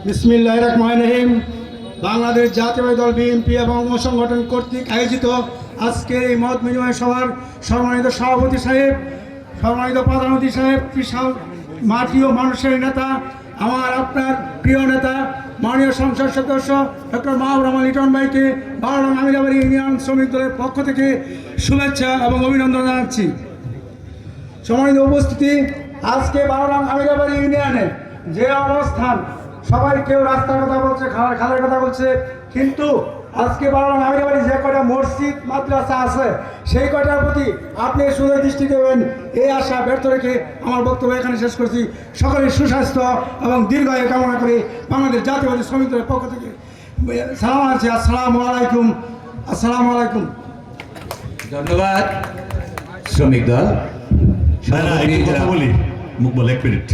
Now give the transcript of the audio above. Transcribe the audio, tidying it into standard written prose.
বিসমিল্লাহির রহমানির রহিম। বাংলাদেশ জাতীয়তাবাদী দল বিএনপি এবং অঙ্গ সংগঠন কর্তৃক আয়োজিত আজকের এই মত বিনিময় সভার সম্মানিত সভাপতি সাহেব, সম্মানিত প্রধান অতিথি সাহেব, বিশাল মাটি ও মানুষের নেতা, আমার আপনার প্রিয় নেতা মাননীয় সংসদ সদস্য ডক্টর মাহবুব রহমান লিটন ভাইকে 12 নং আমিরাবাড়ি ইউনিয়ন শ্রমিক দলের পক্ষ থেকে শুভেচ্ছা এবং অভিনন্দন জানাচ্ছি। সম্মানিত উপস্থিতি, আজকে 12 নং আমিরাবাড়ি ইউনিয়নে যে অবস্থান, সবাই কেউ রাস্তার কথা বলছে, খালের কথা বলছে, কিন্তু আজকে 12 নং আমিরাবাড়ি যে কয়টা মসজিদ মাদ্রাসা আছে সেই কয়টার প্রতি আপনি সুদয় দৃষ্টি দেবেন এই আশা ব্যর্থ রেখে আমার বক্তব্য এখানে শেষ করছি। সকলের সুস্বাস্থ্য এবং দীর্ঘায়ু কামনা করে বাংলাদেশ জাতীয়তাবাদী শ্রমিক দলের পক্ষ থেকে সালাম আছে। আসসালামু আলাইকুম। আসসালামু আলাইকুম। ধন্যবাদ শ্রমিক দল। কথা বলি, মুখ বলে 1 মিনিট।